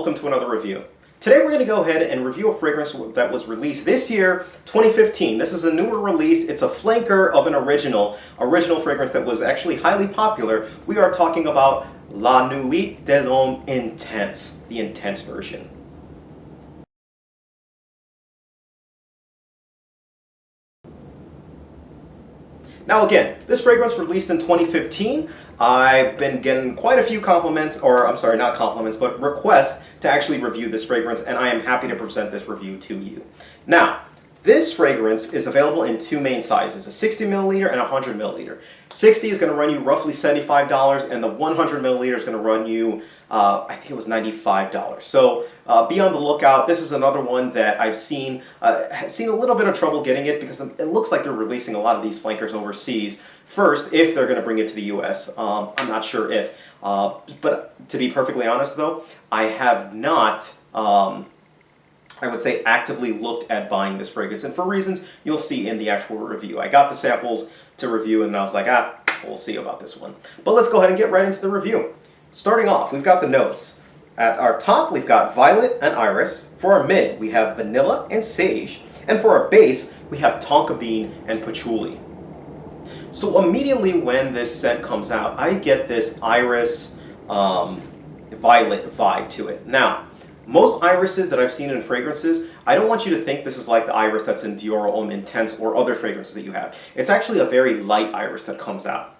welcome to another review. Today we're going to go ahead and review a fragrance that was released this year, 2015. This is a newer release. It's a flanker of an original fragrance that was actually highly popular. We are talking about La Nuit de l'Homme Intense, the intense version. Now again, this fragrance released in 2015. I've been getting quite a few compliments, or I'm sorry, not compliments, but requests to actually review this fragrance, and I am happy to present this review to you. Now, this fragrance is available in two main sizes, a 60 milliliter and a 100 milliliter. 60 is going to run you roughly $75, and the 100 milliliter is going to run you, I think it was $95. So be on the lookout. This is another one that I've seen a little bit of trouble getting it because it looks like they're releasing a lot of these flankers overseas. First, if they're going to bring it to the US. I'm not sure if. But to be perfectly honest though, I have not I would say actively looked at buying this fragrance, and for reasons you'll see in the actual review. I got the samples to review and I was like, we'll see about this one. But let's go ahead and get right into the review. Starting off, we've got the notes. At our top, we've got violet and iris. For our mid, we have vanilla and sage. And for our base, we have tonka bean and patchouli. So immediately when this scent comes out, I get this iris violet vibe to it. Now, most irises that I've seen in fragrances, I don't want you to think this is like the iris that's in Dior Homme Intense or other fragrances that you have. It's actually a very light iris that comes out.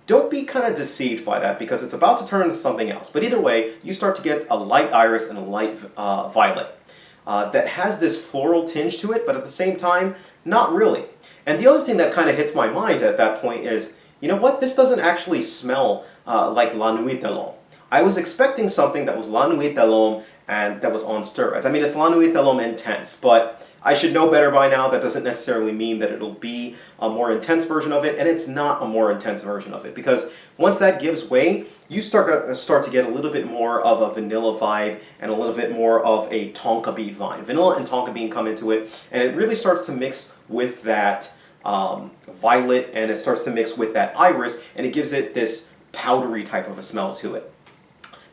Don't be kind of deceived by that because it's about to turn into something else. But either way, you start to get a light iris and a light violet that has this floral tinge to it, but at the same time, not really. And the other thing that kind of hits my mind at that point is, you know what, this doesn't actually smell like La Nuit de l'Homme. I was expecting something that was La Nuit de l'Homme and that was on steroids. I mean, it's La Nuit de l'Homme Intense, but I should know better by now. That doesn't necessarily mean that it'll be a more intense version of it, and it's not a more intense version of it, because once that gives way, you start to get a little bit more of a vanilla vibe and a little bit more of a tonka bean vibe. Vanilla and tonka bean come into it, and it really starts to mix with that violet, and it starts to mix with that iris, and it gives it this powdery type of a smell to it.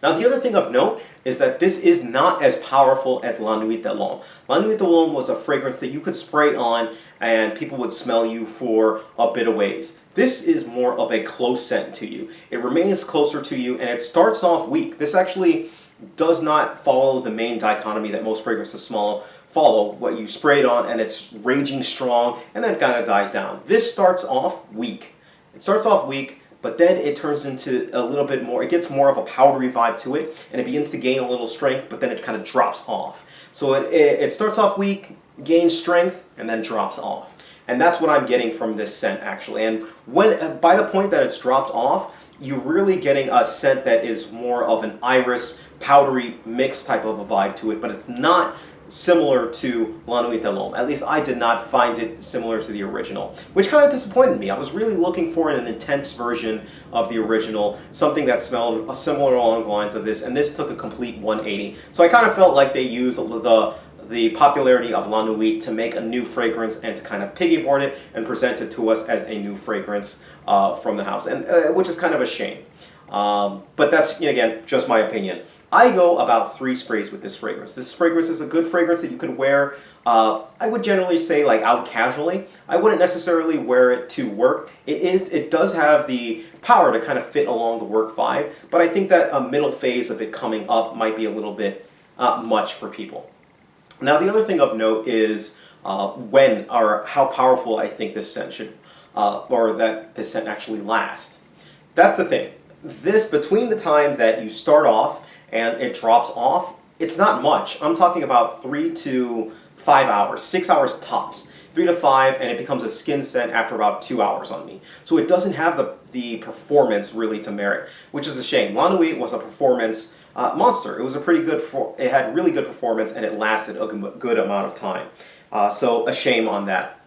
Now the other thing of note is that this is not as powerful as La Nuit de l'Homme. La Nuit de l'Homme was a fragrance that you could spray on and people would smell you for a bit of ways. This is more of a close scent to you. It remains closer to you and it starts off weak. This actually does not follow the main dichotomy that most fragrances follow, what you spray it on and it's raging strong and then it kind of dies down. This starts off weak. It starts off weak, but then it turns into a little bit more, it gets more of a powdery vibe to it, and it begins to gain a little strength, but then it kind of drops off. So it starts off weak, gains strength, and then drops off. And that's what I'm getting from this scent, actually. And when by the point that it's dropped off, you're really getting a scent that is more of an iris, powdery mix type of a vibe to it, but it's not similar to La Nuit de l'Homme. At least I did not find it similar to the original, which kind of disappointed me. I was really looking for an intense version of the original, something that smelled similar along the lines of this, and this took a complete 180. So I kind of felt like they used the popularity of La Nuit to make a new fragrance and to kind of piggyboard it and present it to us as a new fragrance from the house, and which is kind of a shame. But that's, again, just my opinion. I go about 3 sprays with this fragrance. This fragrance is a good fragrance that you can wear, I would generally say, like out casually. I wouldn't necessarily wear it to work. It does have the power to kind of fit along the work vibe, but I think that a middle phase of it coming up might be a little bit much for people. Now the other thing of note is when or how powerful I think this scent should, or that this scent actually lasts. That's the thing. This, between the time that you start off and it drops off, it's not much. I'm talking about 3 to 5 hours, 6 hours tops. 3 to 5, and it becomes a skin scent after about 2 hours on me. So it doesn't have the performance really to merit, which is a shame. La Nuit was a performance monster. It was a pretty good, it had really good performance and it lasted a good amount of time. So a shame on that.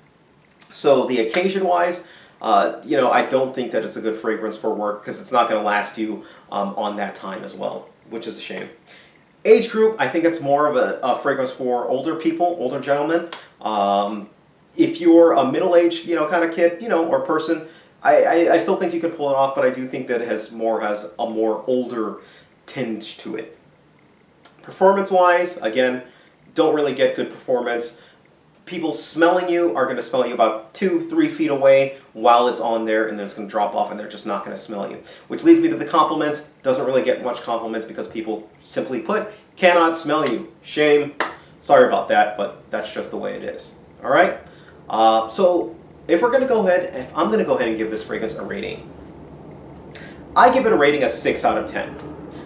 So the occasion-wise, I don't think that it's a good fragrance for work because it's not going to last you on that time as well, which is a shame. Age group, I think it's more of a fragrance for older people, older gentlemen. If you're a middle-aged, kind of kid, or person, I still think you could pull it off, but I do think that it has a more older tinge to it. Performance-wise, again, don't really get good performance. People smelling you are going to smell you about 2-3 feet away while it's on there, and then it's going to drop off and they're just not going to smell you. Which leads me to the compliments. Doesn't really get much compliments because people, simply put, cannot smell you. Shame. Sorry about that, but that's just the way it is. All right? So if I'm going to go ahead and give this fragrance a rating, I give it a rating of 6 out of 10.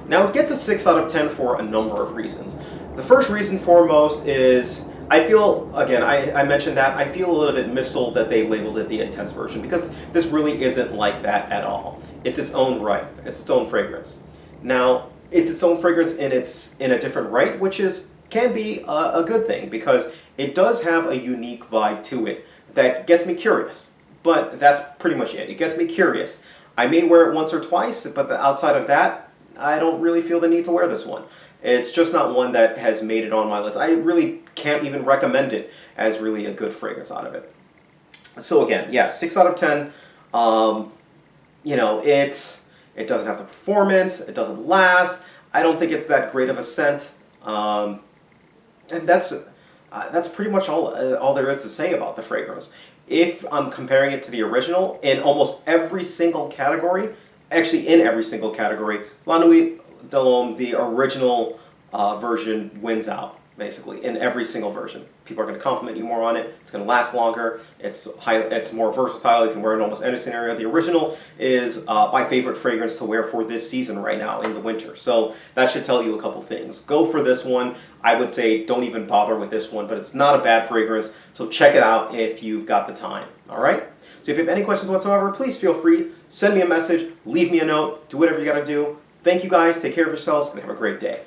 Now, it gets a 6 out of 10 for a number of reasons. The first reason foremost is I feel, again, I mentioned that, I feel a little bit missold that they labeled it the intense version, because this really isn't like that at all. It's its own right. It's its own fragrance. Now, it's its own fragrance in a different right, which can be a good thing, because it does have a unique vibe to it that gets me curious. But that's pretty much it. It gets me curious. I may wear it once or twice, but outside of that, I don't really feel the need to wear this one. It's just not one that has made it on my list. I really can't even recommend it as really a good fragrance out of it. So again, yeah, 6 out of 10. You know, it doesn't have the performance. It doesn't last. I don't think it's that great of a scent. And that's pretty much all there is to say about the fragrance. If I'm comparing it to the original, in almost every single category, actually in every single category, La Nuit de l'Homme, the original version, wins out, basically, in every single version. People are going to compliment you more on it. It's going to last longer. It's more versatile. You can wear it in almost any scenario. The original is my favorite fragrance to wear for this season right now in the winter. So that should tell you a couple things. Go for this one. I would say don't even bother with this one, but it's not a bad fragrance. So check it out if you've got the time. All right? So if you have any questions whatsoever, please feel free. Send me a message. Leave me a note. Do whatever you got to do. Thank you guys. Take care of yourselves and have a great day.